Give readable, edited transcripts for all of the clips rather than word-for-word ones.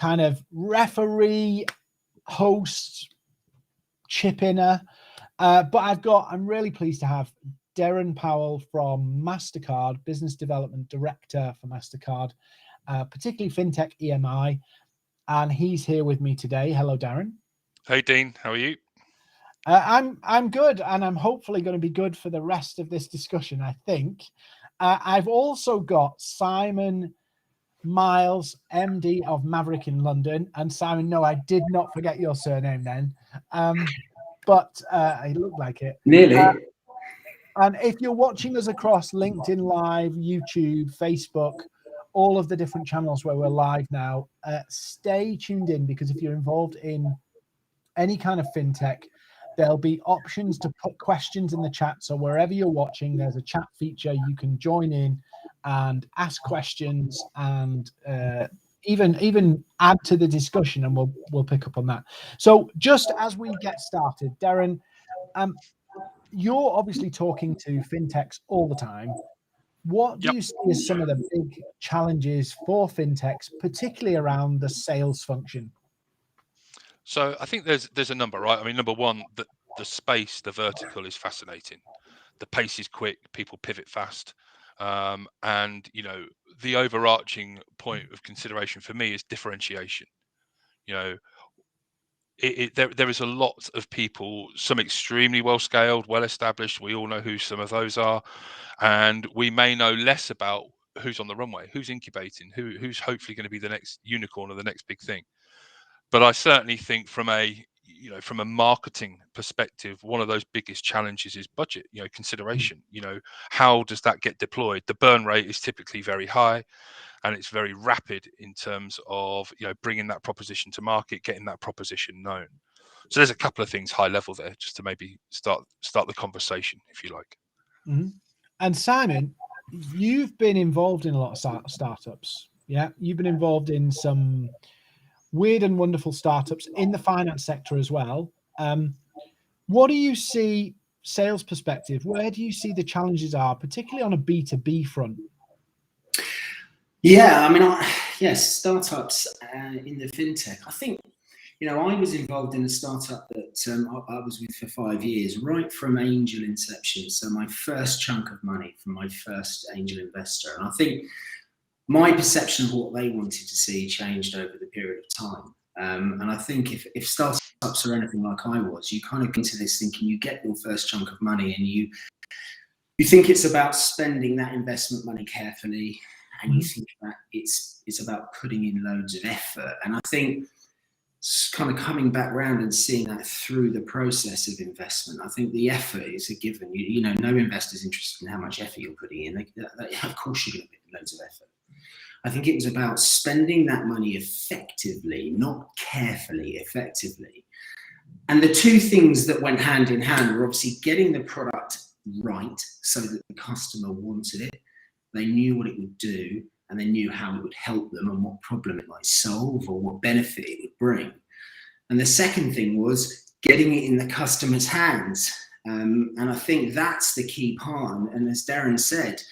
kind of referee, host, chip inner. But I'm really pleased to have Derren Powell from Mastercard, Business Development Director for Mastercard, particularly FinTech EMI. And he's here with me today. Hello, Derren. Hey, Dean. How are you? I'm good, and I'm hopefully going to be good for the rest of this discussion, I think. I've also got Simon Miles, MD of MAVERRIK in London. And Simon, no, I did not forget your surname then, but it looked like it. Nearly. And if you're watching us across LinkedIn Live, YouTube, Facebook, all of the different channels where we're live now, stay tuned in, because if you're involved in any kind of fintech, there'll be options to put questions in the chat. So wherever you're watching, there's a chat feature. You can join in and ask questions and even add to the discussion, and we'll pick up on that. So just as we get started, Derren, you're obviously talking to fintechs all the time. What do you see as some of the big challenges for fintechs, particularly around the sales function? So I think there's a number, right? I mean, number one, the space, the vertical is fascinating. The pace is quick. People pivot fast. And, you know, the overarching point of consideration for me is differentiation. You know, there is a lot of people, some extremely well scaled, well established. We all know who some of those are, and we may know less about who's on the runway, who's incubating, who's hopefully going to be the next unicorn or the next big thing. But I certainly think from a marketing perspective, one of those biggest challenges is budget, consideration. How does that get deployed? The burn rate is typically very high, and it's very rapid in terms of bringing that proposition to market, getting that proposition known. So there's a couple of things high level there, just to maybe start the conversation, if you like. Mm-hmm. And Simon, you've been involved in a lot of startups. Yeah, you've been involved in some weird and wonderful startups in the finance sector as well. What do you see, sales perspective? Where do you see the challenges are, particularly on a B2B front? Yeah, I mean, yes, startups in the fintech. I think, I was involved in a startup that I was with for 5 years, right from angel inception. So my first chunk of money from my first angel investor. And I think my perception of what they wanted to see changed over the period of time. And I think if startups are anything like I was, you kind of get into this thinking you get your first chunk of money and you think it's about spending that investment money carefully, and you think that it's about putting in loads of effort. And I think kind of coming back around and seeing that through the process of investment, I think the effort is a given. No investor's interested in how much effort you're putting in. Of course you're going to put loads of effort. I think it was about spending that money effectively, not carefully, effectively. And the two things that went hand in hand were obviously getting the product right so that the customer wanted it, they knew what it would do, and they knew how it would help them and what problem it might solve or what benefit it would bring. And the second thing was getting it in the customer's hands. And I think that's the key part. And as Derren said,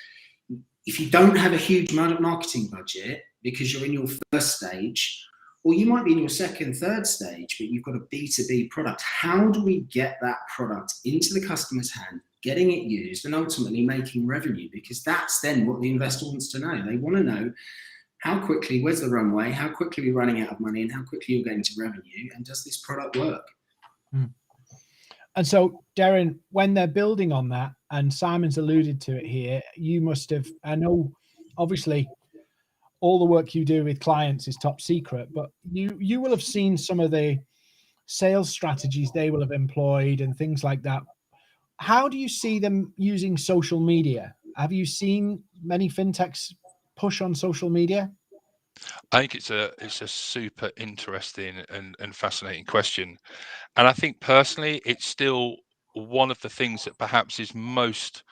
if you don't have a huge marketing budget because you're in your first stage, or you might be in your second, third stage, but you've got a B2B product, how do we get that product into the customer's hand, getting it used, and ultimately making revenue? Because that's then what the investor wants to know. They want to know how quickly, where's the runway, how quickly are we running out of money, and how quickly you're getting to revenue, and does this product work? And so, Derren, when they're building on that, and Simon's alluded to it here, you must have, I know, obviously, all the work you do with clients is top secret, but you will have seen some of the sales strategies they will have employed and things like that. How do you see them using social media? Have you seen many fintechs push on social media? I think it's a super interesting and fascinating question. And I think personally, it's still one of the things that perhaps is most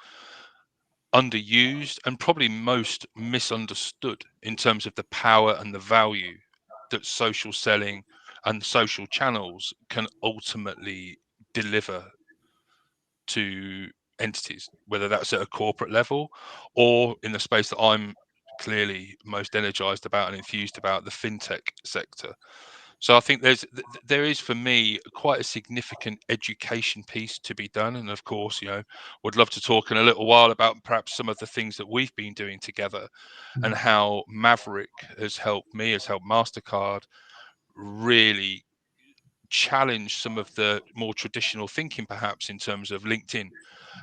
underused and probably most misunderstood in terms of the power and the value that social selling and social channels can ultimately deliver to entities, whether that's at a corporate level or in the space that I'm clearly most energized about and enthused about, the FinTech sector. So I think there is, for me, quite a significant education piece to be done. And of course, would love to talk in a little while about perhaps some of the things that we've been doing together and how MAVERRIK has helped me, has helped Mastercard really challenge some of the more traditional thinking, perhaps, in terms of LinkedIn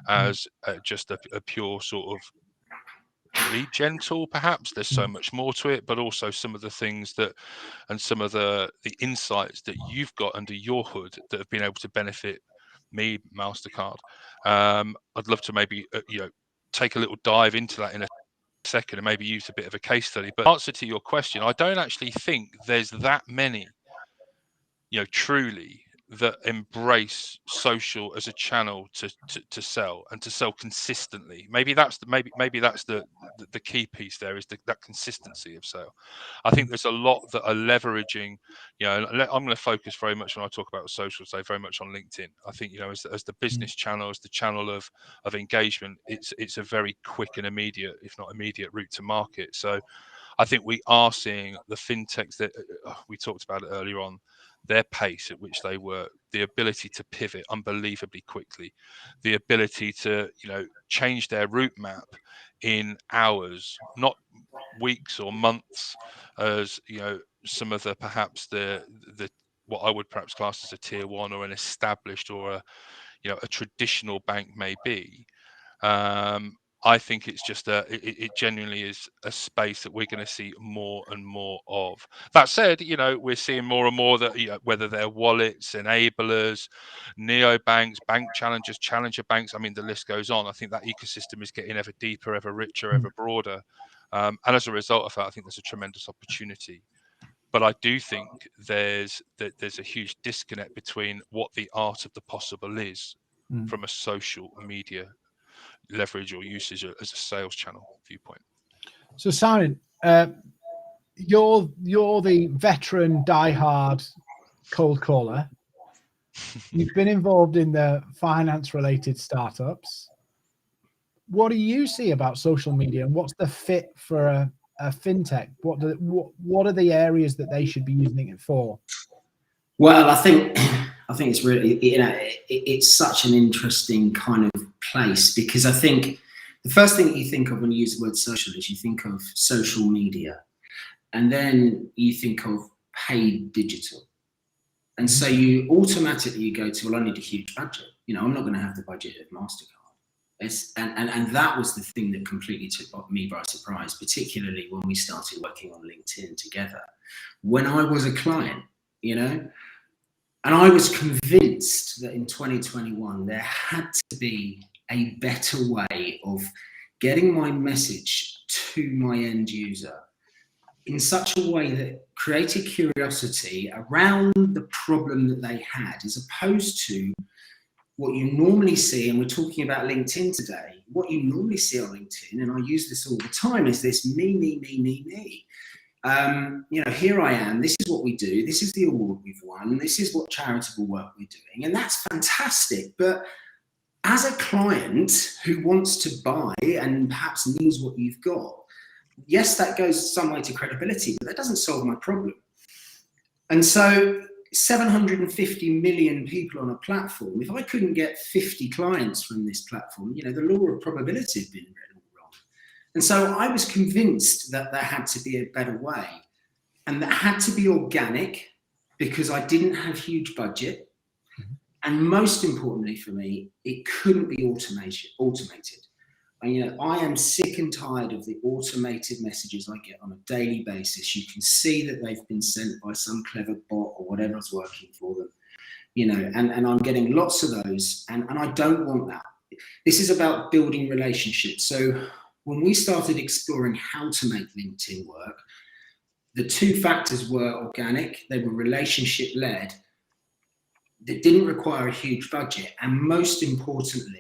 as just a pure sort of lead gen tool. Perhaps there's so much more to it, but also some of the things that, and some of the insights that you've got under your hood that have been able to benefit me, Mastercard. I'd love to maybe take a little dive into that in a second and maybe use a bit of a case study. But answer to your question, I don't actually think there's that many truly that embrace social as a channel to sell, and to sell consistently. Maybe that's the key piece there, is that consistency of sale. I think there's a lot that are leveraging, I'm going to focus very much, when I talk about social, say very much on LinkedIn. I think, as the business channel, as the channel of engagement, it's a very quick and immediate, if not immediate, route to market. So I think we are seeing the fintechs that we talked about it earlier on, their pace at which they work, the ability to pivot unbelievably quickly, the ability to change their route map in hours, not weeks or months, as some of the perhaps the what I would perhaps class as a tier one or an established or a traditional bank may be. I think it's just it genuinely is a space that we're going to see more and more of. That said, we're seeing more and more that whether they're wallets, enablers, neobanks, bank challengers, challenger banks, I mean, the list goes on. I think that ecosystem is getting ever deeper, ever richer, ever broader. And as a result of that, I think there's a tremendous opportunity. But I do think there's a huge disconnect between what the art of the possible is from a social media leverage or usage as a sales channel viewpoint. So Simon, you're the veteran diehard cold caller. You've been involved in the finance related startups. What do you see about social media, and what's the fit for a fintech? What are the areas that they should be using it for? Well, I think it's really, it's such an interesting kind of place, because I think the first thing that you think of when you use the word social is you think of social media, and then you think of paid digital. And so you automatically go to, well, I need a huge budget. I'm not going to have the budget of Mastercard. And that was the thing that completely took me by surprise, particularly when we started working on LinkedIn together. When I was a client, and I was convinced that in 2021, there had to be a better way of getting my message to my end user in such a way that created curiosity around the problem that they had, as opposed to what you normally see. And we're talking about LinkedIn today. What you normally see on LinkedIn, and I use this all the time, is this me. Here I am, this is what we do, this is the award we've won, this is what charitable work we're doing, and that's fantastic. But as a client who wants to buy and perhaps needs what you've got, yes, that goes some way to credibility, but that doesn't solve my problem. And so 750 million people on a platform, if I couldn't get 50 clients from this platform, the law of probability had been written wrong. And so I was convinced that there had to be a better way, and that had to be organic, because I didn't have huge budget. And most importantly for me, it couldn't be automated. And, I am sick and tired of the automated messages I get on a daily basis. You can see that they've been sent by some clever bot or whatever's working for them, and I'm getting lots of those, and I don't want that. This is about building relationships. So when we started exploring how to make LinkedIn work, the two factors were organic, they were relationship led, that didn't require a huge budget, and most importantly,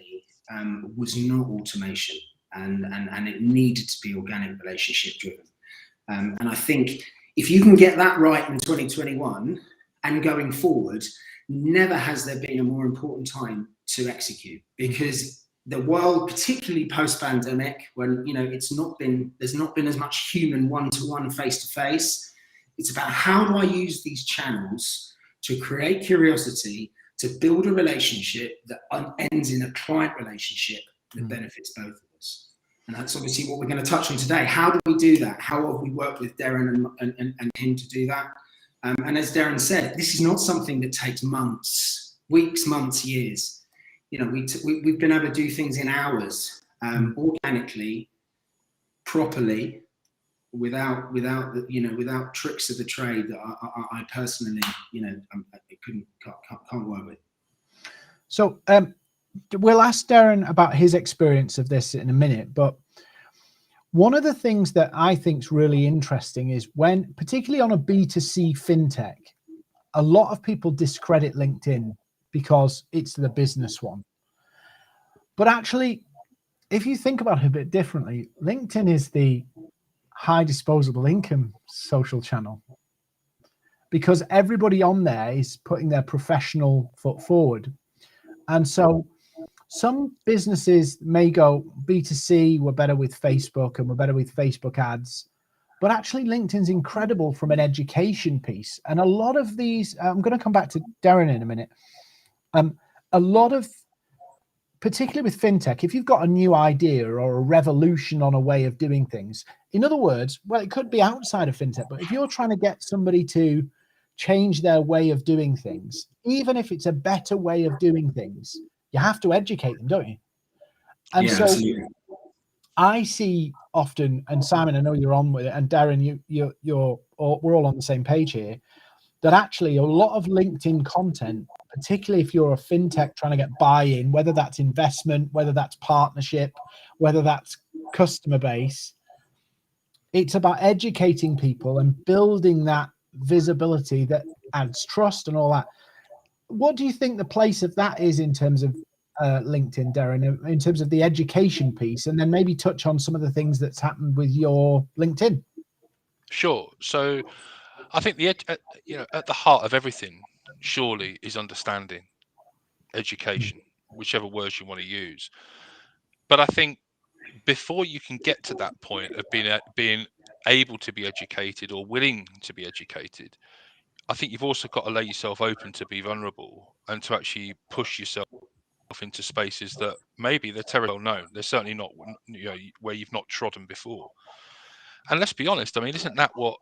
was not automation, and it needed to be organic, relationship driven. And I think if you can get that right in 2021 and going forward, never has there been a more important time to execute, because the world, particularly post-pandemic, when there's not been as much human one-to-one, face-to-face. It's about how do I use these channels to create curiosity, to build a relationship that ends in a client relationship that benefits both of us. And that's obviously what we're going to touch on today. How do we do that? How have we worked with Derren and him to do that? And as Derren said, this is not something that takes months, weeks, months, years. We've been able to do things in hours, organically, properly, without tricks of the trade that I personally, can't work with. So we'll ask Derren about his experience of this in a minute, but one of the things that I think is really interesting is when, particularly on a B2C fintech, a lot of people discredit LinkedIn because it's the business one. But actually, if you think about it a bit differently, LinkedIn is the high disposable income social channel, because everybody on there is putting their professional foot forward. And so some businesses may go B2C, we're better with Facebook and we're better with Facebook ads. But actually, LinkedIn's incredible from an education piece. And a lot of these, I'm going to come back to Derren in a minute. A lot of, particularly with fintech, if you've got a new idea or a revolution on a way of doing things, in other words, well, it could be outside of fintech, but if you're trying to get somebody to change their way of doing things, even if it's a better way of doing things, you have to educate them, don't you? And yeah, so absolutely. I see often, and Simon, I know you're on with it, and Derren, we're all on the same page here, that actually a lot of LinkedIn content, particularly if you're a fintech trying to get buy-in, whether that's investment, whether that's partnership, whether that's customer base, it's about educating people and building that visibility that adds trust and all that. What do you think the place of that is in terms of LinkedIn, Derren, in terms of the education piece, and then maybe touch on some of the things that's happened with your LinkedIn? Sure. So I think at the heart of everything surely is understanding, education, whichever words you want to use. But I think before you can get to that point of being able to be educated or willing to be educated, I think you've also got to lay yourself open to be vulnerable and to actually push yourself into spaces that maybe they're terribly well known. They're certainly not, where you've not trodden before. And let's be honest, I mean, isn't that what,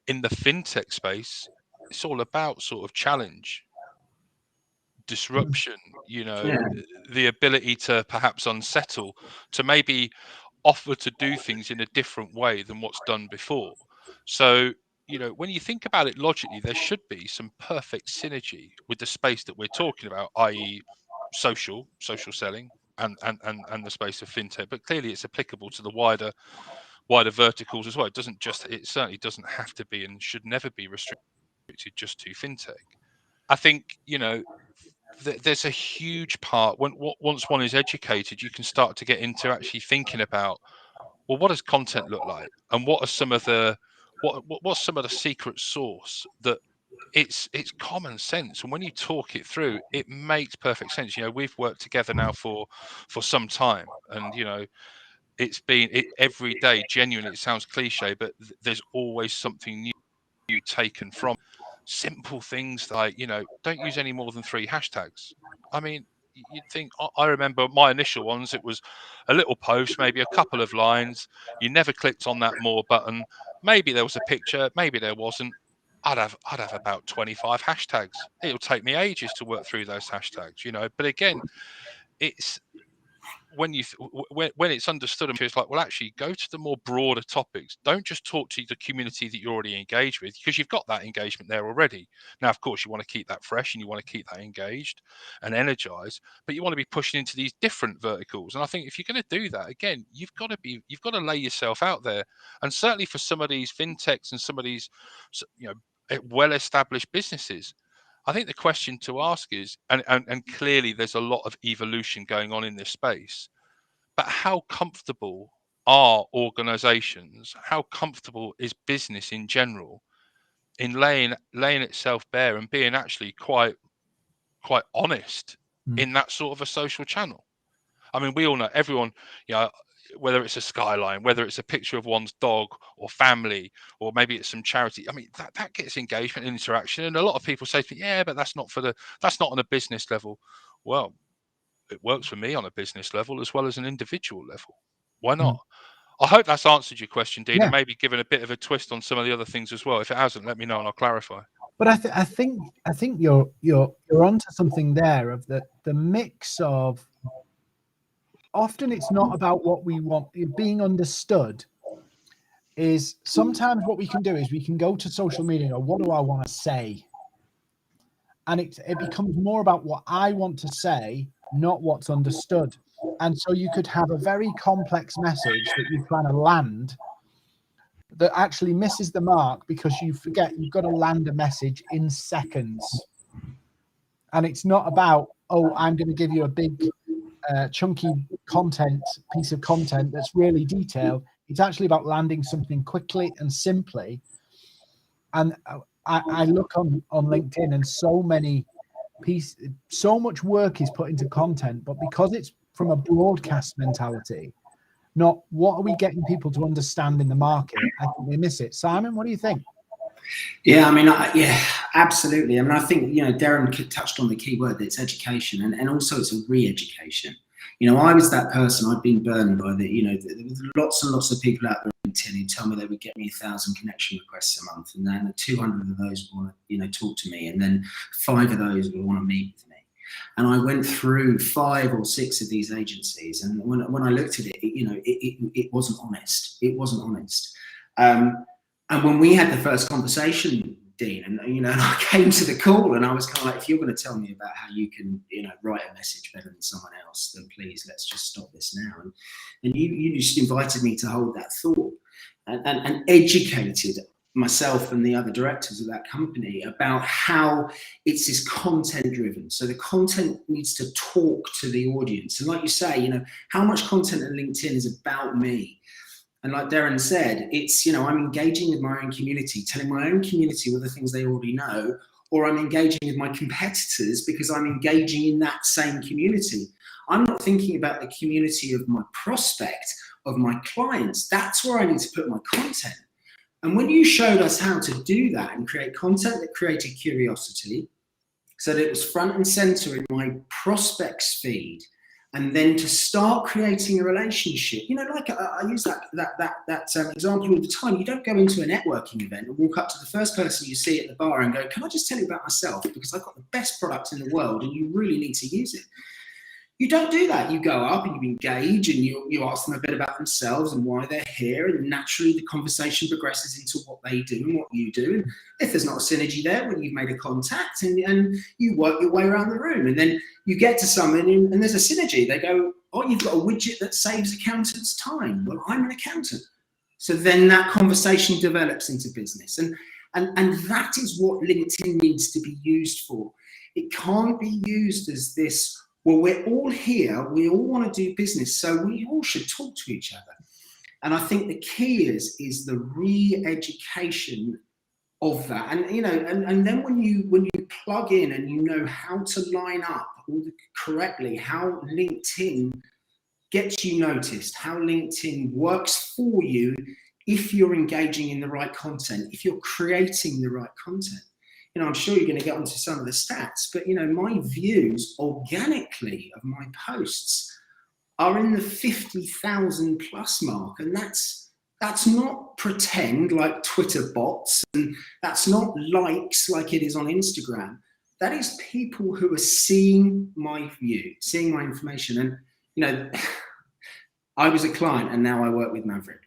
in the fintech space, it's all about sort of challenge, disruption, Yeah. the ability to perhaps unsettle, to maybe offer to do things in a different way than what's done before. So, when you think about it logically, there should be some perfect synergy with the space that we're talking about, i.e. social selling and the space of fintech. But clearly it's applicable to the wider verticals as well. It certainly doesn't have to be and should never be restricted just to fintech. I think, there's a huge part once one is educated, you can start to get into actually thinking about, well, what does content look like, and what are some of the what's some of the secret sauce that it's common sense, and when you talk it through, it makes perfect sense. We've worked together now for some time, and it's been every day. Genuinely, it sounds cliche, but there's always something new taken from simple things like, don't use any more than 3 hashtags. I mean, you'd think, I remember my initial ones, it was a little post, maybe a couple of lines. You never clicked on that more button. Maybe there was a picture, maybe there wasn't. I'd have about 25 hashtags. It'll take me ages to work through those hashtags, But again, it's when it's understood, and it's like, well, actually go to the more broader topics. Don't just talk to the community that you're already engaged with, because you've got that engagement there already. Now, of course, you want to keep that fresh and you want to keep that engaged and energized, but you want to be pushing into these different verticals. And I think if you're going to do that, again, you've got to lay yourself out there. And certainly for some of these fintechs and some of these, well-established businesses, I think the question to ask is, and clearly there's a lot of evolution going on in this space, but how comfortable are organizations, how comfortable is business in general in laying itself bare and being actually quite honest in that sort of a social channel? I mean, we all know, everyone, you know, whether it's a skyline, whether it's a picture of one's dog or family, or maybe it's some charity. I mean, that gets engagement and interaction. And a lot of people say to me, yeah, but that's not on a business level. Well, it works for me on a business level as well as an individual level. Why not? I hope that's answered your question, Dean, and maybe given a bit of a twist on some of the other things as well. If it hasn't, let me know and I'll clarify. But I think you're onto something there, of the mix of, often it's not about what we want. Being understood is sometimes what we can do is we can go to social media and go, what do I want to say? And it becomes more about what I want to say, not what's understood. And so you could have a very complex message that you're trying to land that actually misses the mark because you forget you've got to land a message in seconds. And it's not about, oh, I'm going to give you a big chunky piece of content that's really detailed. It's actually about landing something quickly and simply. And I look on LinkedIn, and so much work is put into content, but because it's from a broadcast mentality, not what are we getting people to understand in the market, I think they miss it. Simon, what do you think? Yeah, I mean, yeah, absolutely. I mean, I think, Derren touched on the key word, it's education, and also it's a re-education. I was that person. I'd been burned by there was lots and lots of people out there on LinkedIn who tell me they would get me 1,000 connection requests a month, and then 200 of those want to, talk to me, and then 5 of those will want to meet with me. And I went through 5 or 6 of these agencies, and when I looked at it, it wasn't honest. It wasn't honest. And when we had the first conversation, Dean, and I came to the call, and I was kind of like, if you're going to tell me about how you can, write a message better than someone else, then please, let's just stop this now. And you just invited me to hold that thought and educated myself and the other directors of that company about how it's this content driven. So the content needs to talk to the audience. And like you say, how much content on LinkedIn is about me. And like Derren said, it's, I'm engaging with my own community, telling my own community all the things they already know, or I'm engaging with my competitors because I'm engaging in that same community. I'm not thinking about the community of my prospect, of my clients. That's where I need to put my content. And when you showed us how to do that and create content that created curiosity, so that it was front and center in my prospects feed, and then to start creating a relationship, like I use that example all the time. You don't go into a networking event and walk up to the first person you see at the bar and go, can I just tell you about myself? Because I've got the best product in the world and you really need to use it. You don't do that. You go up and you engage and you ask them a bit about themselves and why they're here. And naturally the conversation progresses into what they do and what you do. And if there's not a synergy there, well, you've made a contact and you work your way around the room. And then you get to someone and there's a synergy. They go, oh, you've got a widget that saves accountants time. Well, I'm an accountant. So then that conversation develops into business. And that is what LinkedIn needs to be used for. It can't be used as this, well, we're all here, we all want to do business, so we all should talk to each other. And I think the key is the re-education of that. And and then when you plug in and you know how to line up correctly, how LinkedIn gets you noticed, how LinkedIn works for you if you're engaging in the right content, if you're creating the right content. I'm sure you're going to get onto some of the stats, but my views organically of my posts are in the 50,000 plus mark, and that's not pretend like Twitter bots, and that's not likes like it is on Instagram. That is people who are seeing my view, seeing my information. And I was a client, and now I work with MAVERRIK.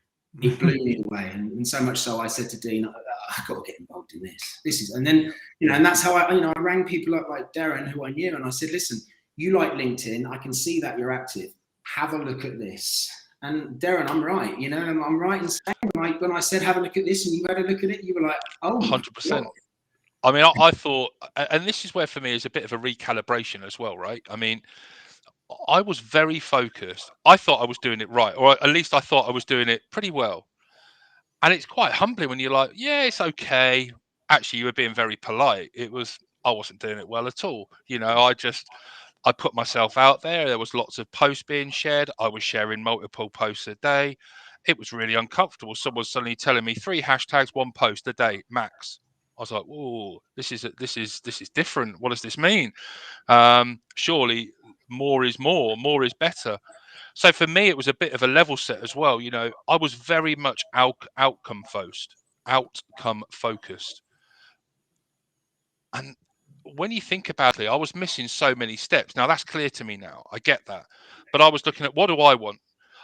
It blew me away, and so much so I said to Dean, I've got to get involved in this. And then, and that's how I rang people up like Derren, who I knew, and I said, listen, you like LinkedIn, I can see that you're active. Have a look at this. And Derren, I'm right, I'm right in saying, when I said have a look at this and you had a look at it, you were like, oh, 100%. I mean, I thought, and this is where for me is a bit of a recalibration as well, right? I mean, I was very focused. I thought I was doing it right, or at least I thought I was doing it pretty well. And it's quite humbling when you're like, yeah, it's okay. Actually, you were being very polite. I wasn't doing it well at all. I put myself out there. There was lots of posts being shared. I was sharing multiple posts a day. It was really uncomfortable. Someone was suddenly telling me 3 hashtags, 1 post a day max. I was like, "Whoa, this is different. What does this mean? Surely more is more is better." So for me, it was a bit of a level set as well. You know, I was very much outcome focused. And when you think about it, I was missing so many steps. Now that's clear to me now. I get that. But I was looking at, what do I want?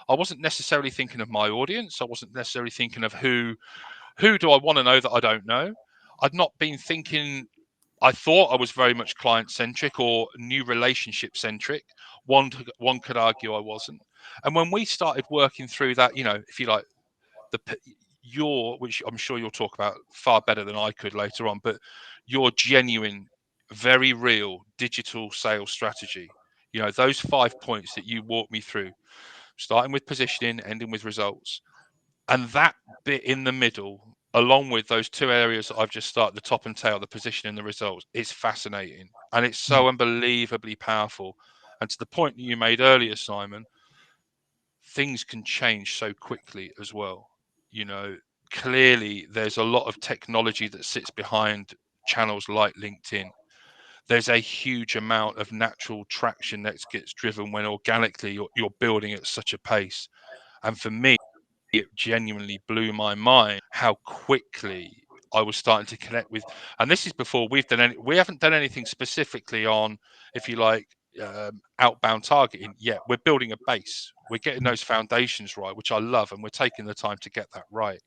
I wasn't necessarily thinking of my audience. I wasn't necessarily thinking of who do I want to know that I don't know. I'd not been thinking. I thought I was very much client centric or new relationship centric. One could argue I wasn't. And when we started working through that, you know, if you like, which I'm sure you'll talk about far better than I could later on, but your genuine, very real digital sales strategy, you know, those 5 points that you walked me through, starting with positioning, ending with results, and that bit in the middle, along with those 2 areas that I've just started, the top and tail, the position and the results, it's fascinating. And it's so unbelievably powerful. And to the point that you made earlier, Simon, things can change so quickly as well. You know, clearly there's a lot of technology that sits behind channels like LinkedIn. There's a huge amount of natural traction that gets driven when organically you're building at such a pace. And for me, it genuinely blew my mind how quickly I was starting to connect with, and this is before we haven't done anything specifically on, if you like, outbound targeting yet. We're building a base. We're getting those foundations right, which I love, and we're taking the time to get that right.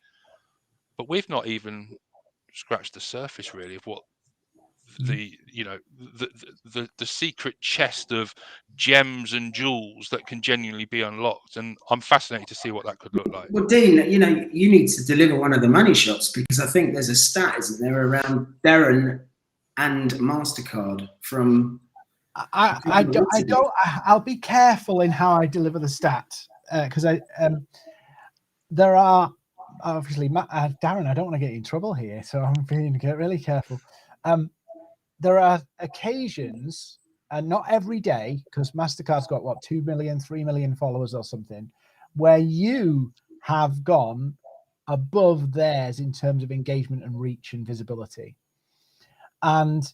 But we've not even scratched the surface really of what the secret chest of gems and jewels that can genuinely be unlocked, and I'm fascinated to see what that could look like. Well, Dean, you know, you need to deliver one of the money shots, because I think there's a stat, isn't there, around Derren and Mastercard from. I'll be careful in how I deliver the stat, because there are obviously Darren, I don't want to get you in trouble here, so I'm being really careful. There are occasions, and not every day, because Mastercard's got what, 2 million, 3 million followers or something, where you have gone above theirs in terms of engagement and reach and visibility. And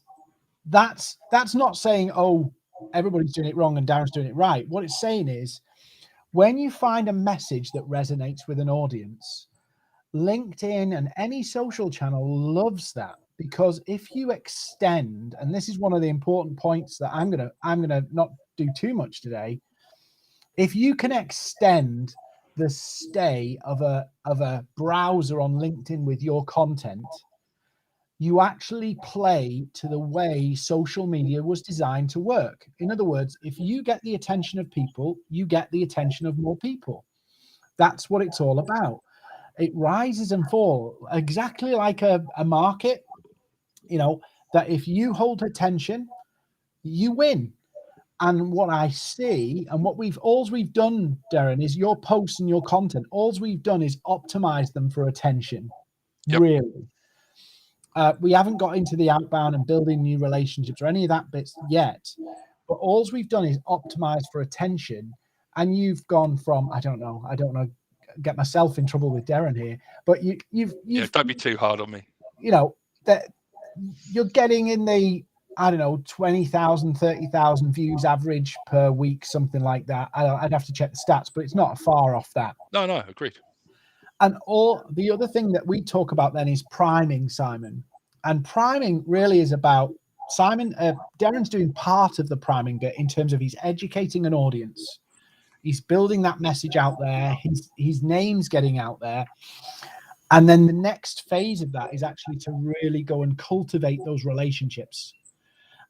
that's not saying, oh, everybody's doing it wrong and Darren's doing it right. What it's saying is, when you find a message that resonates with an audience, LinkedIn and any social channel loves that, because if you extend, and this is one of the important points that I'm gonna not do too much today, if you can extend the stay of a browser on LinkedIn with your content, you actually play to the way social media was designed to work. In other words, if you get the attention of people, you get the attention of more people. That's what it's all about. It rises and falls exactly like a market, you know, that if you hold attention, you win. And what I see, and all we've done, Derren, is your posts and your content, all we've done is optimize them for attention. Yep. Really. We haven't got into the outbound and building new relationships or any of that bits yet, but all we've done is optimize for attention. And you've gone from, I don't know, get myself in trouble with Derren here, but you've don't be too hard on me. You know, that you're getting in the, I don't know, 20,000, 30,000 views average per week, something like that. I'd have to check the stats, but it's not far off that. No, agreed. And the other thing that we talk about then is priming, Simon. And priming really is about Derren's doing part of the priming bit in terms of he's educating an audience. He's building that message out there. His name's getting out there. And then the next phase of that is actually to really go and cultivate those relationships.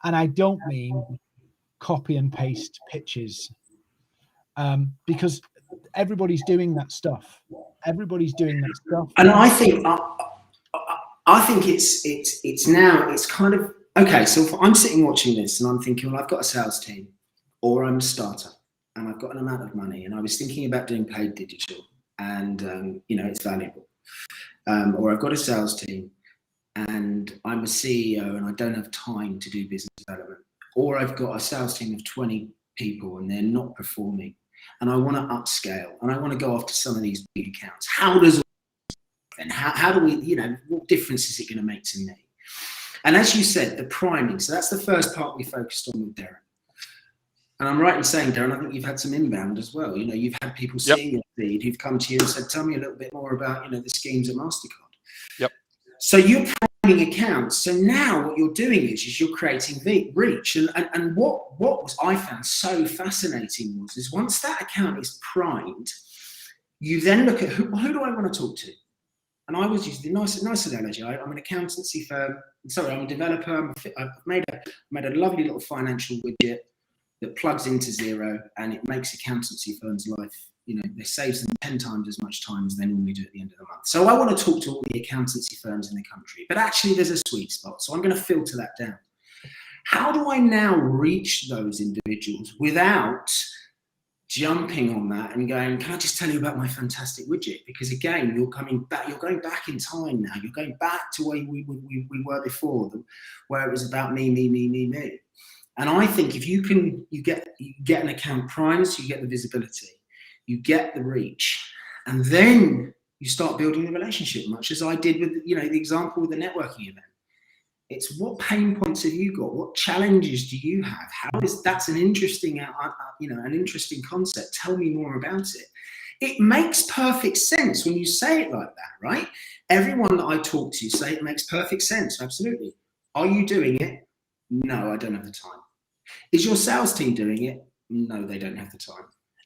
And I don't mean copy and paste pitches, because everybody's doing that stuff. Everybody's doing that stuff. And I think it's now, it's kind of, okay, so if I'm sitting watching this and I'm thinking, well, I've got a sales team, or I'm a startup and I've got an amount of money, and I was thinking about doing paid digital, and you know, it's valuable. Or I've got a sales team and I'm a CEO and I don't have time to do business development. or I've got a sales team of 20 people and they're not performing, and I want to upscale and I want to go after some of these big accounts. How does and how do we, what difference is it going to make to me? And as you said, the priming. So that's the first part we focused on with Derren. And I'm right in saying, Derren, I think you've had some inbound as well. You've had people seeing your feed who've come to you and said, tell me a little bit more about, the schemes at Mastercard. Yep. So you're priming accounts. So now what you're doing is you're creating reach. And what I found so fascinating is once that account is primed, you then look at who do I want to talk to? And I was using the nice analogy. I'm an accountancy firm. Sorry, I'm a developer. I've made a lovely little financial widget that plugs into Xero, and it makes accountancy firms' life, it saves them 10 times as much time as they normally do at the end of the month. So I want to talk to all the accountancy firms in the country, but actually there's a sweet spot. So I'm going to filter that down. How do I now reach those individuals without jumping on that and going, can I just tell you about my fantastic widget? Because again, you're going back in time now. You're going back to where we were before, where it was about me. And I think if you get an account primed, so you get the visibility, you get the reach, and then you start building the relationship, much as I did with the example with the networking event. It's what pain points have you got? What challenges do you have? That's an interesting, an interesting concept. Tell me more about it. It makes perfect sense when you say it like that, right? Everyone that I talk to say it makes perfect sense. Absolutely. Are you doing it? No, I don't have the time. Is your sales team doing it? No, they don't have the time.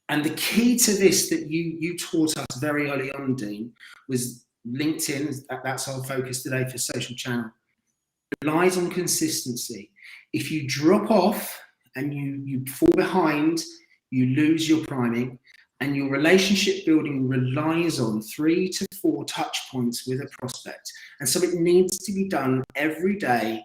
And the key to this that you taught us very early on, Dean, was LinkedIn. That's our focus today for social channel. Relies on consistency. If you drop off and you fall behind, you lose your priming, and your relationship building relies on 3 to 4 touch points with a prospect. And so it needs to be done every day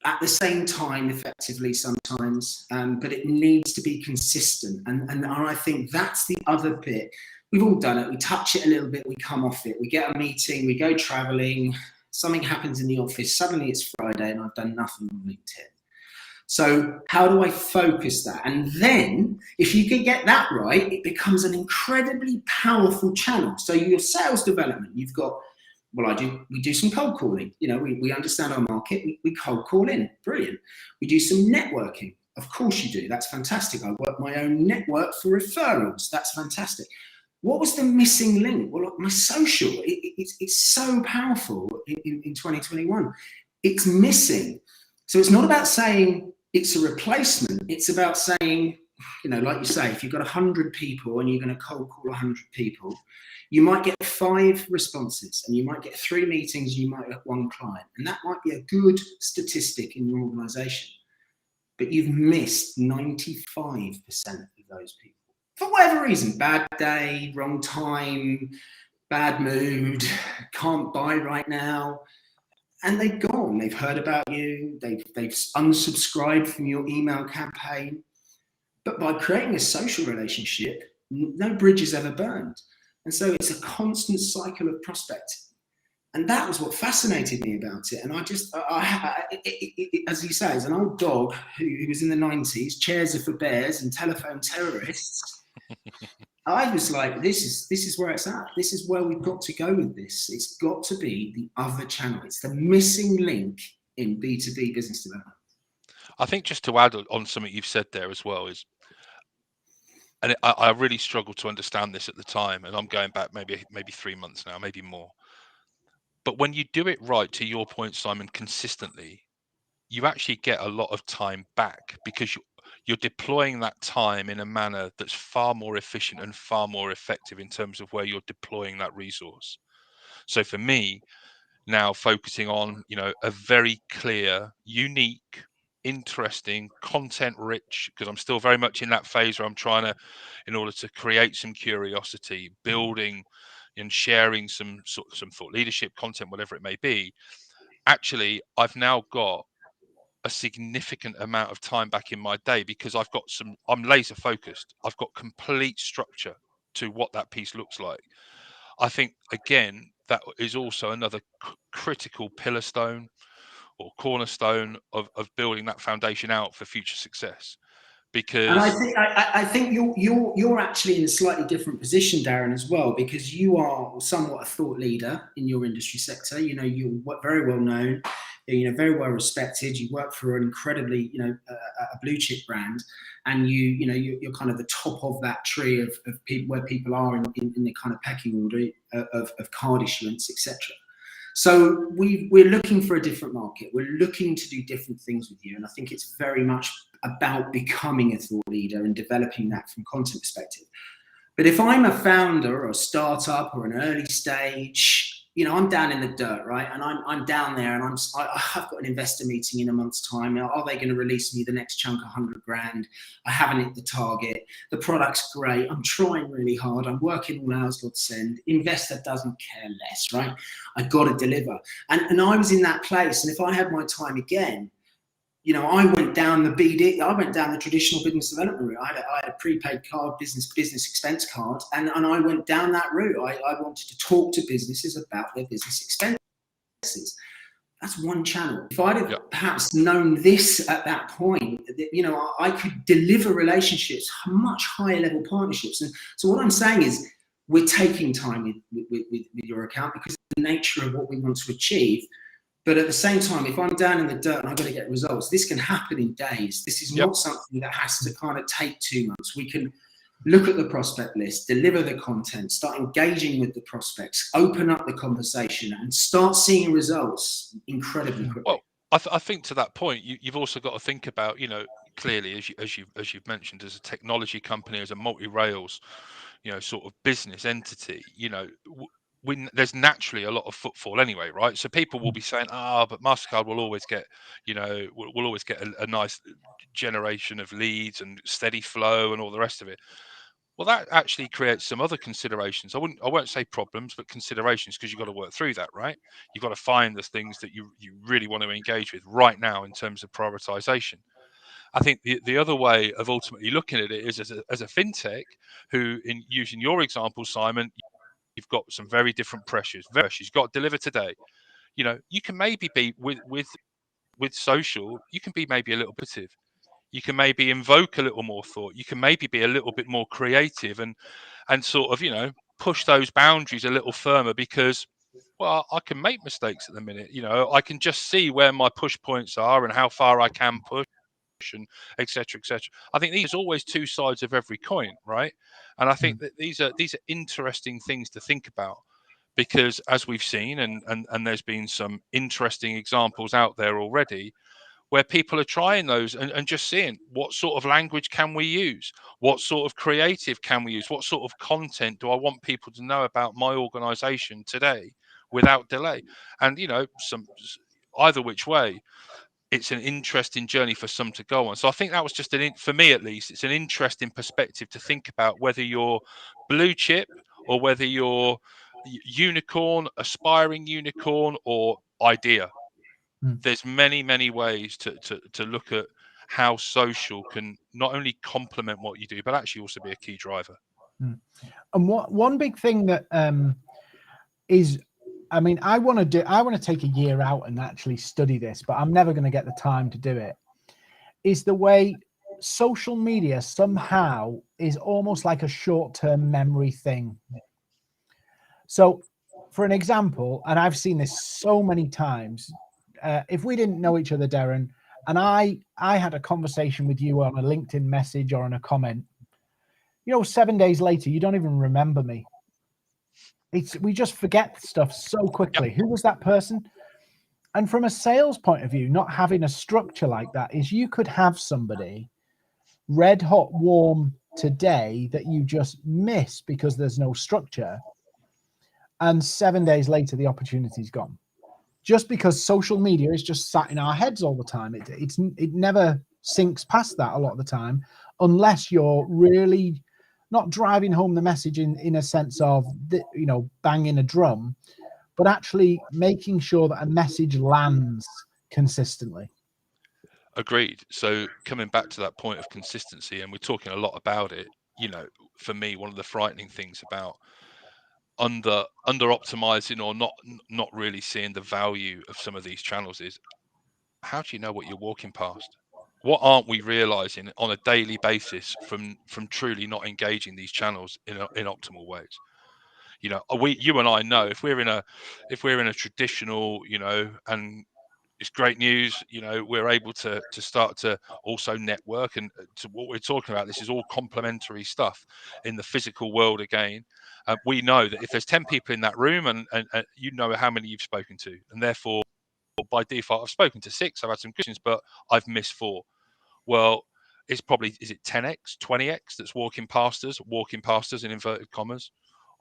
at the same time, effectively sometimes, but it needs to be consistent. And I think that's the other bit. We've all done it. We touch it a little bit, we come off it. We get a meeting, we go traveling, something happens in the office, suddenly it's Friday and I've done nothing on LinkedIn. So how do I focus that? And then if you can get that right, it becomes an incredibly powerful channel. So your sales development, you've got, we do some cold calling. We understand our market, we cold call in, brilliant. We do some networking. Of course you do, that's fantastic. I work my own network for referrals, that's fantastic. What was the missing link? Well, my social, it's so powerful in 2021. It's missing. So it's not about saying it's a replacement. It's about saying, like you say, if you've got 100 people and you're going to cold call 100 people, you might get 5 responses and you might get 3 meetings, you might get 1 client. And that might be a good statistic in your organization. But you've missed 95% of those people. For whatever reason, bad day, wrong time, bad mood, can't buy right now. And they've gone, they've heard about you, they've unsubscribed from your email campaign. But by creating a social relationship, no bridge is ever burned. And so it's a constant cycle of prospecting. And that was what fascinated me about it. And as you say, as an old dog who was in the 90s, chairs are for bears and telephone terrorists, I was like, this is where it's at. This is where we've got to go with this. It's got to be the other channel. It's the missing link in B2B business development. I think just to add on something you've said there as well is, and I really struggled to understand this at the time, and I'm going back maybe 3 months now, maybe more. But when you do it right, to your point, Simon, consistently, you actually get a lot of time back because you're deploying that time in a manner that's far more efficient and far more effective in terms of where you're deploying that resource. So for me, now focusing on, a very clear, unique, interesting, content rich, because I'm still very much in that phase where I'm trying to, in order to create some curiosity, building and sharing some thought leadership content, whatever it may be. Actually, I've now got a significant amount of time back in my day because I'm laser focused. I've got complete structure to what that piece looks like. I think, again, that is also another critical pillar stone or cornerstone of building that foundation out for future success. Because and I think you're actually in a slightly different position, Derren, as well, because you are somewhat a thought leader in your industry sector. You know, you're very well known, you know, very well respected. You work for an incredibly, you know, a blue chip brand, and you're kind of the top of that tree of people, where people are in the kind of pecking order of card issuance, etc. So we're looking for a different market. We're looking to do different things with you. And I think it's very much about becoming a thought leader and developing that from content perspective. But if I'm a founder or a startup or an early stage, you know, I'm down in the dirt, right? And I'm down there, and I've got an investor meeting in a month's time. Are they going to release me the next chunk, 100 grand? I haven't hit the target. The product's great. I'm trying really hard. I'm working all hours, God send. Investor doesn't care less, right? I got to deliver. And I was in that place. And if I had my time again, you know, I went down the BD. I went down the traditional business development route. I had a prepaid card, business expense card, and I went down that route. I wanted to talk to businesses about their business expenses. That's one channel. If I'd have perhaps known this at that point, you know, I could deliver relationships, much higher level partnerships. And so what I'm saying is, we're taking time with your account because of the nature of what we want to achieve. But at the same time, if I'm down in the dirt and I've got to get results, this can happen in days. This is not something that has to kind of take 2 months. We can look at the prospect list, deliver the content, start engaging with the prospects, open up the conversation, and start seeing results incredibly quickly. Well, I think to that point, you've also got to think about, you know, clearly, as you've mentioned, as a technology company, as a multi-rails, you know, sort of business entity, you know, there's naturally a lot of footfall anyway, right? So people will be saying, but Mastercard will always get, you know, we'll always get a nice generation of leads and steady flow and all the rest of it. Well, that actually creates some other considerations. I won't say problems, but considerations, because you've got to work through that, right? You've got to find the things that you really want to engage with right now in terms of prioritization. I think the other way of ultimately looking at it is as a fintech, who, in using your example, Simon, you've got some very different pressures. You've got to deliver today. You know, you can maybe be with social, you can be maybe a little bit. You can maybe invoke a little more thought. You can maybe be a little bit more creative and sort of, you know, push those boundaries a little firmer, because, well, I can make mistakes at the minute. You know, I can just see where my push points are and how far I can push, and etc. etc. I think there's always two sides of every coin, right? And I think that these are interesting things to think about, because as we've seen, and there's been some interesting examples out there already, where people are trying those and just seeing what sort of language can we use, what sort of creative can we use, what sort of content do I want people to know about my organization today without delay. And, you know, either which way, it's an interesting journey for some to go on. So I think that was just for me at least, it's an interesting perspective to think about whether you're blue chip or whether you're unicorn, aspiring unicorn, or idea. There's many ways to look at how social can not only complement what you do, but actually also be a key driver. And one big thing that is, I mean, I want to take a year out and actually study this, but I'm never going to get the time to do it, is the way social media somehow is almost like a short-term memory thing. So for an example, and I've seen this so many times, if we didn't know each other, Derren, and I had a conversation with you on a LinkedIn message or on a comment, you know, 7 days later, you don't even remember me. We just forget stuff so quickly. Who was that person? And from a sales point of view, not having a structure like that is, you could have somebody red hot warm today that you just miss because there's no structure. And 7 days later, the opportunity's gone. Just because social media is just sat in our heads all the time. It never sinks past that a lot of the time, unless you're really not driving home the message in a sense of, you know, banging a drum, but actually making sure that a message lands consistently. Agreed. So coming back to that point of consistency, and we're talking a lot about it, you know, for me, one of the frightening things about under optimizing or not really seeing the value of some of these channels is how do you know what you're walking past? What aren't we realizing on a daily basis from truly not engaging these channels in optimal ways? You know, you and I know if we're in a traditional, you know, and it's great news, you know, we're able to start to also network, and to what we're talking about, this is all complementary stuff in the physical world again. We know that if there's 10 people in that room, and you know how many you've spoken to, and therefore by default I've spoken to 6, I've had some questions, but I've missed 4. Well, it's probably, is it 10x, 20x that's walking past us in inverted commas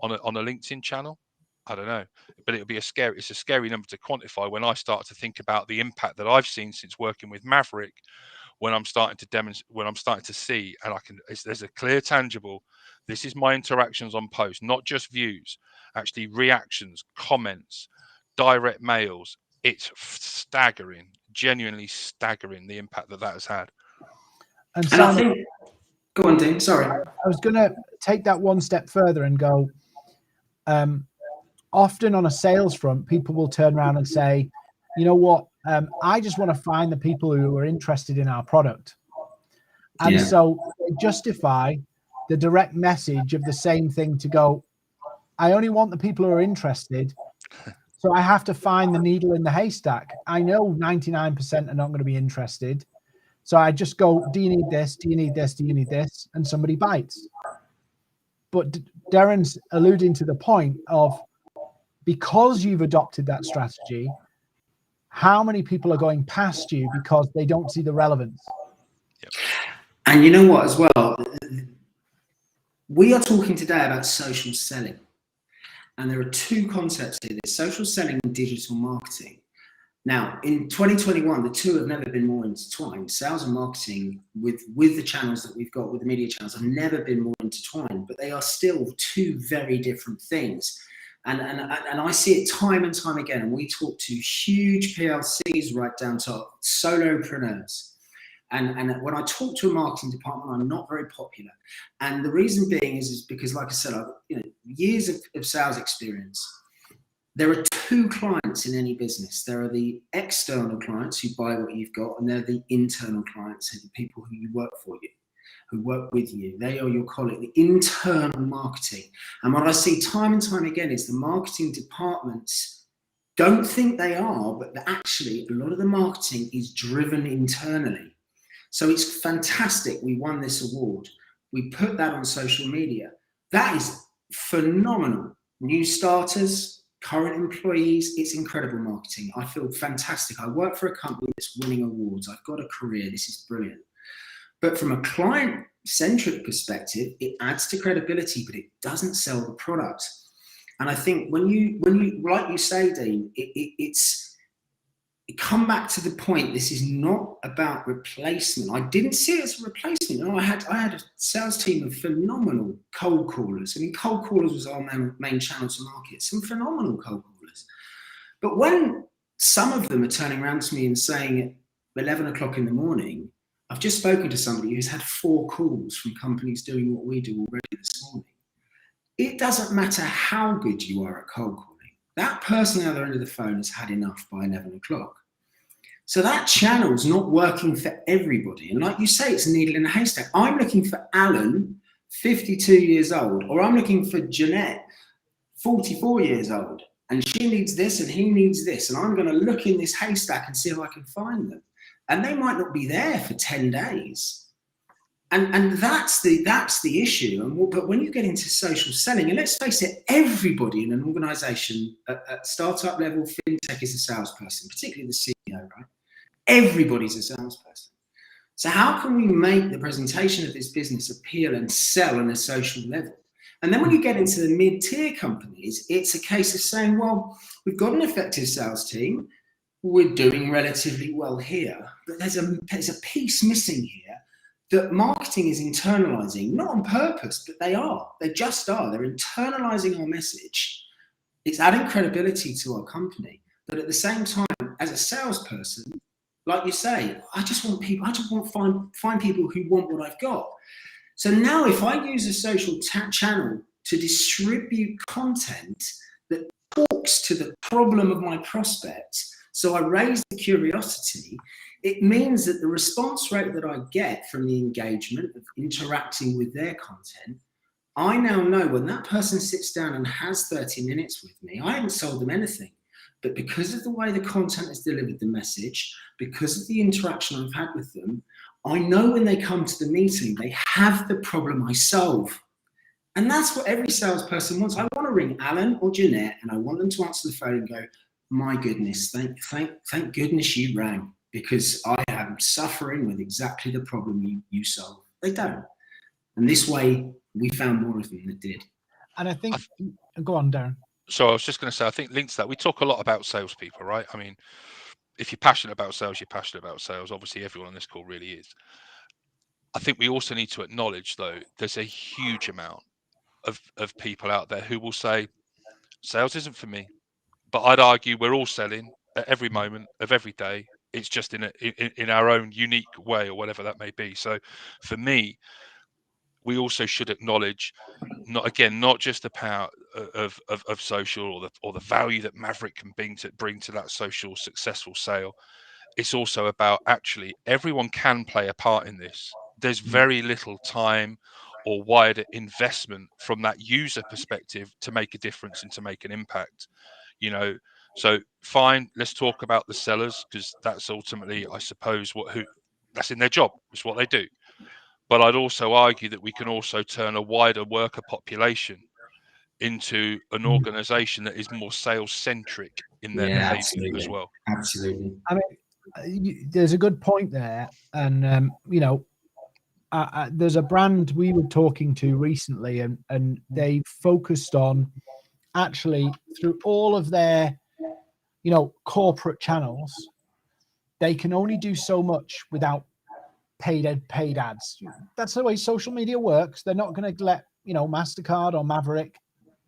on a LinkedIn channel? I don't know, but it's a scary number to quantify when I start to think about the impact that I've seen since working with MAVERRIK, when I'm starting to demonstrate, when I'm starting to see, and there's a clear tangible, this is my interactions on posts, not just views, actually reactions, comments, direct mails. It's staggering, genuinely staggering, the impact that has had. And I think, go on, Dean, sorry. I was going to take that one step further and go, often on a sales front, people will turn around and say, you know what, I just want to find the people who are interested in our product. And so they justify the direct message of the same thing to go, I only want the people who are interested. So I have to find the needle in the haystack. I know 99% are not going to be interested. So I just go, do you need this? Do you need this? Do you need this? And somebody bites. But Derren's alluding to the point of, because you've adopted that strategy, how many people are going past you because they don't see the relevance? Yep. And you know what, as well, we are talking today about social selling. And there are 2 concepts here. There's social selling and digital marketing. Now, in 2021, the 2 have never been more intertwined. Sales and marketing, with the channels that we've got, with the media channels, have never been more intertwined, but they are still 2 very different things. And I see it time and time again. And we talk to huge PLCs right down to solopreneurs. And when I talk to a marketing department, I'm not very popular. And the reason being is because, like I said, I've years of sales experience. There are 2 clients in any business. There are the external clients who buy what you've got, and there are the internal clients, who are the people who you work for you, who work with you. They are your colleague, the internal marketing. And what I see time and time again is the marketing departments don't think they are, but actually a lot of the marketing is driven internally. So it's fantastic. We won this award. We put that on social media. That is phenomenal. New starters, current employees, it's incredible marketing. I feel fantastic. I work for a company that's winning awards. I've got a career. This is brilliant. But from a client-centric perspective, it adds to credibility, but it doesn't sell the product. And I think when you like you say, Dean, it come back to the point, this is not about replacement. I didn't see it as a replacement. I had a sales team of phenomenal cold callers. I mean, cold callers was our main channel to market, some phenomenal cold callers. But when some of them are turning around to me and saying at 11 o'clock in the morning, I've just spoken to somebody who's had 4 calls from companies doing what we do already this morning. It doesn't matter how good you are at cold calling. That person on the other end of the phone has had enough by 11 o'clock. So that channel's not working for everybody. And like you say, it's a needle in a haystack. I'm looking for Alan, 52 years old, or I'm looking for Jeanette, 44 years old, and she needs this and he needs this. And I'm going to look in this haystack and see if I can find them. And they might not be there for 10 days. And that's the issue. But when you get into social selling, and let's face it, everybody in an organization at startup level, FinTech, is a salesperson, particularly the CEO, right? Everybody's a salesperson. So how can we make the presentation of this business appeal and sell on a social level? And then when you get into the mid-tier companies, it's a case of saying, well, we've got an effective sales team. We're doing relatively well here, but there's a piece missing here that marketing is internalizing, not on purpose, but they are. They just are. They're internalizing our message. It's adding credibility to our company. But at the same time, as a salesperson, like you say, I just want to find people who want what I've got. So now if I use a social channel to distribute content that talks to the problem of my prospects, So I raise the curiosity. It means that the response rate that I get from the engagement of interacting with their content, I now know when that person sits down and has 30 minutes with me, I haven't sold them anything. But because of the way the content has delivered the message, because of the interaction I've had with them, I know when they come to the meeting, they have the problem I solve. And that's what every salesperson wants. I want to ring Alan or Jeanette and I want them to answer the phone and go, my goodness, thank goodness you rang, because I am suffering with exactly the problem you solve. They don't. And this way, we found more of them that did. And I think, go on, Derren. So I was just going to say, I think linked to that, we talk a lot about salespeople, right? I mean, if you're passionate about sales, you're passionate about sales. Obviously, everyone on this call really is. I think we also need to acknowledge, though, there's a huge amount of people out there who will say, sales isn't for me. But I'd argue we're all selling at every moment of every day. It's just in our own unique way, or whatever that may be. So for me, we also should acknowledge not just the power of social or the value that Maverick can bring to that social successful sale. It's also about actually everyone can play a part in this. There's very little time or wider investment from that user perspective to make a difference and to make an impact. So fine, let's talk about the sellers, because that's ultimately, I suppose, that's in their job. It's what they do. But I'd also argue that we can also turn a wider worker population into an organization that is more sales centric in their behavior as well. Absolutely. I mean, there's a good point there. And, there's a brand we were talking to recently, and they focused on actually through all of their, corporate channels, they can only do so much without paid ads. That's the way social media works. They're not going to let, Mastercard or Maverick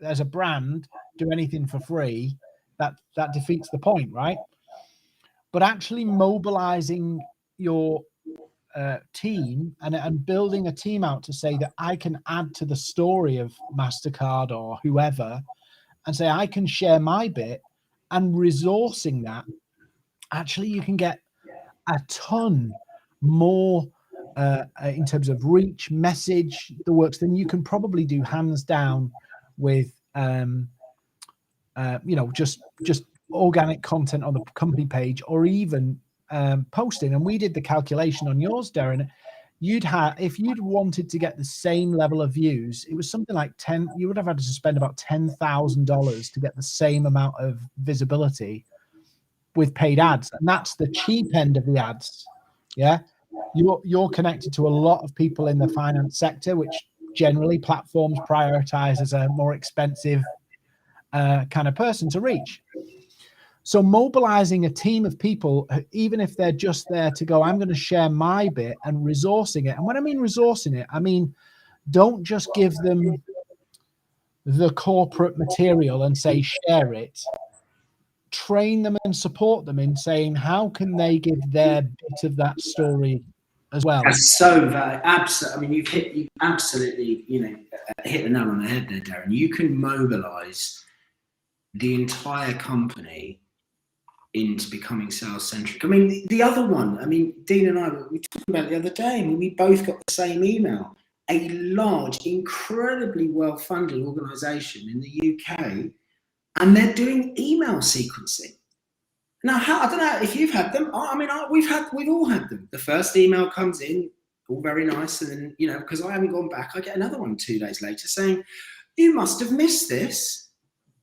as a brand do anything for free. That defeats the point, right? But actually mobilizing your team and building a team out to say that I can add to the story of Mastercard or whoever and say I can share my bit, and resourcing that, actually you can get a ton more in terms of reach, message, the works, than you can probably do hands down with just organic content on the company page, or even posting. And we did the calculation on yours, Derren. If you'd wanted to get the same level of views, it was something like you would have had to spend about $10,000 to get the same amount of visibility with paid ads. And that's the cheap end of the ads. Yeah. You're connected to a lot of people in the finance sector, which generally platforms prioritize as a more expensive kind of person to reach. So mobilizing a team of people, even if they're just there to go, I'm going to share my bit, and resourcing it. And when I mean resourcing it, I mean, don't just give them the corporate material and say, share it. Train them and support them in saying, how can they give their bit of that story as well? That's so valid. Absolutely. I mean, you absolutely, hit the nail on the head there, Derren. You can mobilize the entire company into becoming sales centric. I mean, the other one, Dean and I, we talked about it the other day. We both got the same email. A large, incredibly well-funded organization in the UK, and they're doing email sequencing. Now, I don't know if you've had them. We've all had them. The first email comes in, all very nice, and then, because I haven't gone back, I get another one 2 days later saying, you must have missed this.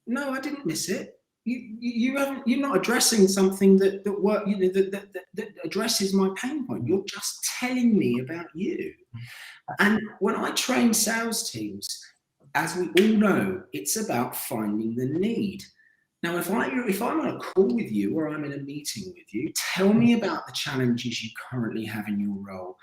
No, I didn't miss it. You're not addressing something that addresses my pain point. You're just telling me about you. And when I train sales teams, as we all know, it's about finding the need. Now, if I'm on a call with you or I'm in a meeting with you, tell me about the challenges you currently have in your role.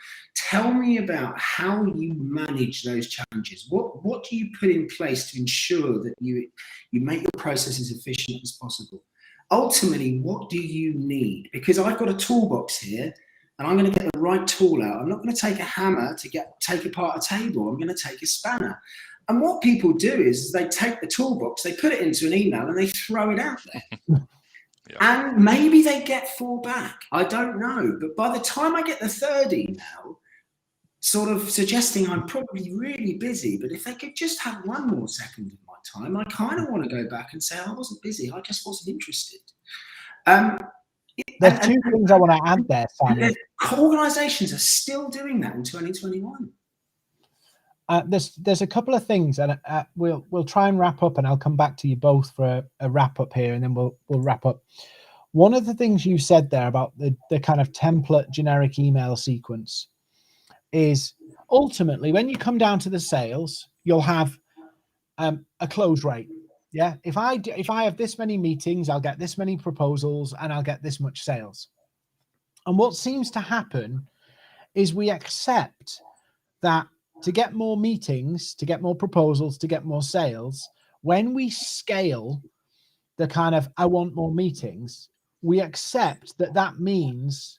Tell me about how you manage those challenges. What do you put in place to ensure that you make your processes as efficient as possible? Ultimately, what do you need? Because I've got a toolbox here, and I'm going to get the right tool out. I'm not going to take a hammer to take apart a table. I'm going to take a spanner. And what people do is they take the toolbox, they put it into an email, and they throw it out there. Yeah. And maybe they get 4 back. I don't know. But by the time I get the 3rd email, sort of suggesting I'm probably really busy, but if they could just have 1 more second of my time, I kind of want to go back and say I wasn't busy, I just wasn't interested. There's two things I want to add there, Simon. Organisations are still doing that in 2021. There's a couple of things, and we'll try and wrap up, and I'll come back to you both for a wrap up here, and then we'll wrap up. One of the things you said there about the kind of template generic email sequence is ultimately when you come down to the sales, you'll have a close rate. Yeah, if I have this many meetings, I'll get this many proposals, and I'll get this much sales. And what seems to happen is we accept that to get more meetings, to get more proposals, to get more sales, when we scale the kind of I want more meetings, we accept that that means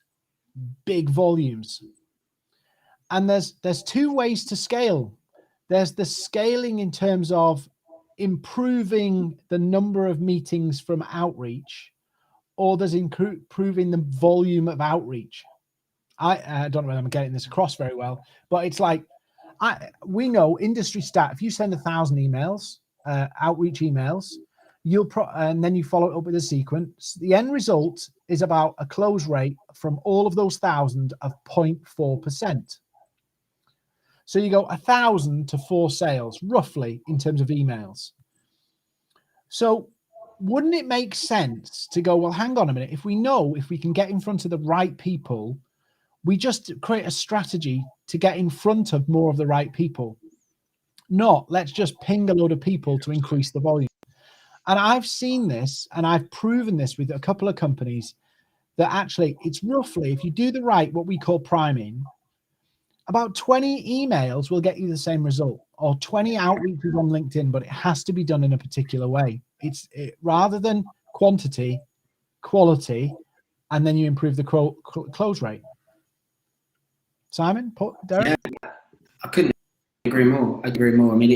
big volumes. And there's 2 ways to scale. There's the scaling in terms of improving the number of meetings from outreach, or there's improving the volume of outreach. I don't know whether I'm getting this across very well, but it's like, we know industry stat, if you send 1,000 emails, outreach emails, and then you follow it up with a sequence, the end result is about a close rate from all of those 1,000 of 0.4%. So you go 1,000 to 4 sales, roughly, in terms of emails. So wouldn't it make sense to go, well, hang on a minute, if we know if we can get in front of the right people, we just create a strategy to get in front of more of the right people. Not let's just ping a load of people to increase the volume. And I've seen this, and I've proven this with a couple of companies, that actually it's roughly, if you do the right, what we call priming, about 20 emails will get you the same result, or 20 outreaches on LinkedIn, but it has to be done in a particular way. Rather than quantity, quality, and then you improve the close rate. Simon, Derren? Yeah, I couldn't agree more. I mean,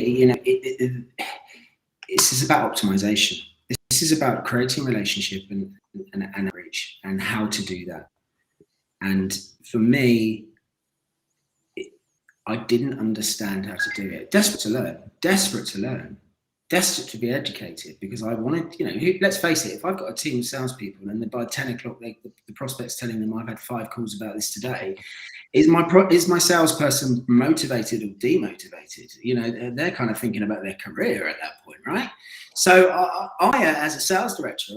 this is about optimization. This is about creating relationship and outreach, and how to do that. And for me, I didn't understand how to do it. Desperate to learn, desperate to be educated, because I wanted, let's face it, if I've got a team of salespeople and by 10 o'clock, the prospect's telling them I've had 5 calls about this today, is my salesperson motivated or demotivated? They're kind of thinking about their career at that point, right? So I as a sales director,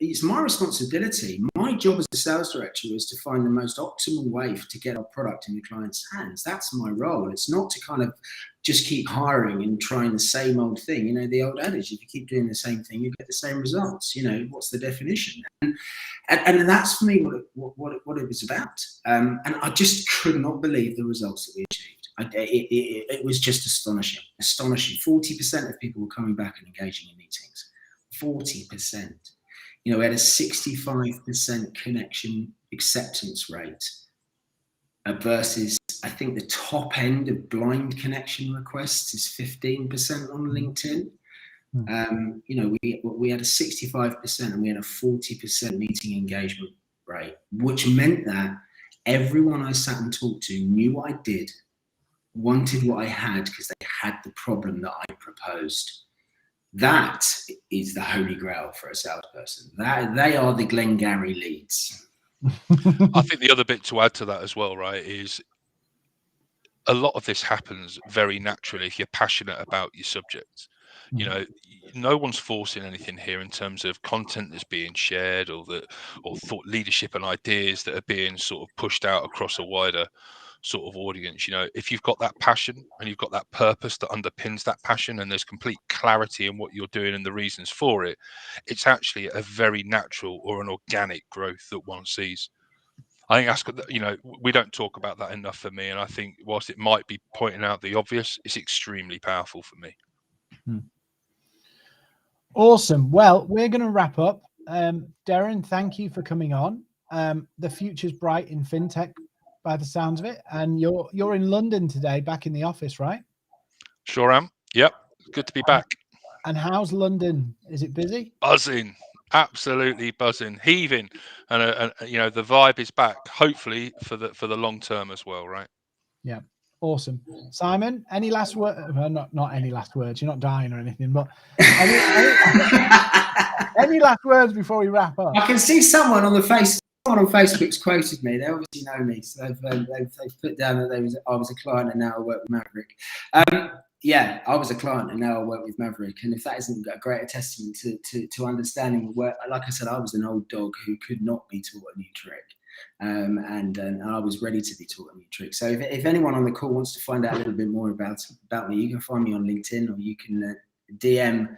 it's my responsibility. My job as a sales director is to find the most optimal way to get our product in the client's hands. That's my role. It's not to kind of just keep hiring and trying the same old thing. The old adage, if you keep doing the same thing, you get the same results. What's the definition? And that's for me what it was about. And I just could not believe the results that we achieved. It was just astonishing. 40% of people were coming back and engaging in meetings. 40%. We had a 65% connection acceptance rate versus, I think the top end of blind connection requests is 15% on LinkedIn. We had a 65% and we had a 40% meeting engagement rate, which meant that everyone I sat and talked to knew what I did, wanted what I had, because they had the problem that I proposed. That is the holy grail for a salesperson. They are the Glengarry leads. I think the other bit to add to that as well, right, is a lot of this happens very naturally if you're passionate about your subject. No one's forcing anything here in terms of content that's being shared or thought leadership and ideas that are being sort of pushed out across a wider sort of audience. If you've got that passion and you've got that purpose that underpins that passion, and there's complete clarity in what you're doing and the reasons for it, it's actually a very natural or an organic growth that one sees. I think we don't talk about that enough for me, and I think whilst it might be pointing out the obvious, it's extremely powerful for me. Awesome. Well, we're going to wrap up. Derren, thank you for coming on. The future's bright in FinTech, by the sounds of it, and you're in London today, back in the office, right? Sure am. Yep. Good to be back. And how's London? Is it busy? Buzzing. absolutely buzzing, heaving, and you know, the vibe is back. Hopefully for the long term as well, right? Yeah, awesome. Simon, any last word? Not any last words. You're not dying or anything, but any last words before we wrap up? I can see someone on Facebook's quoted me. They obviously know me, so they've put down that I was a client and now I work with Maverick. Yeah, I was a client and now I work with Maverick. And if that isn't a greater testament to understanding where, like I said, I was an old dog who could not be taught a new trick. And I was ready to be taught a new trick. So if anyone on the call wants to find out a little bit more about me, you can find me on LinkedIn, or you can DM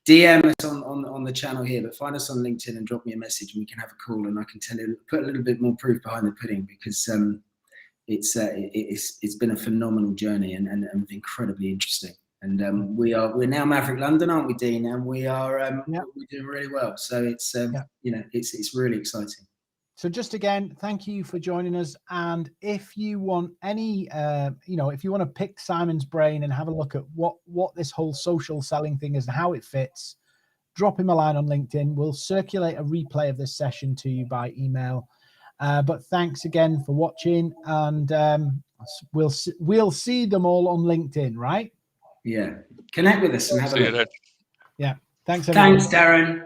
us on the channel here, but find us on LinkedIn and drop me a message and we can have a call and I can put a little bit more proof behind the pudding, because it's been a phenomenal journey and incredibly interesting. And we're now Maverick London, aren't we, Dean? And we're doing really well. So it's you know, it's really exciting. So just again, thank you for joining us. And if you want any, you know, if you want to pick Simon's brain and have a look at what this whole social selling thing is and how it fits, drop him a line on LinkedIn. We'll circulate a replay of this session to you by email. But thanks again for watching, and we'll see them all on LinkedIn, right? Yeah, connect with us and have a look. Yeah, thanks everyone. Thanks, Derren.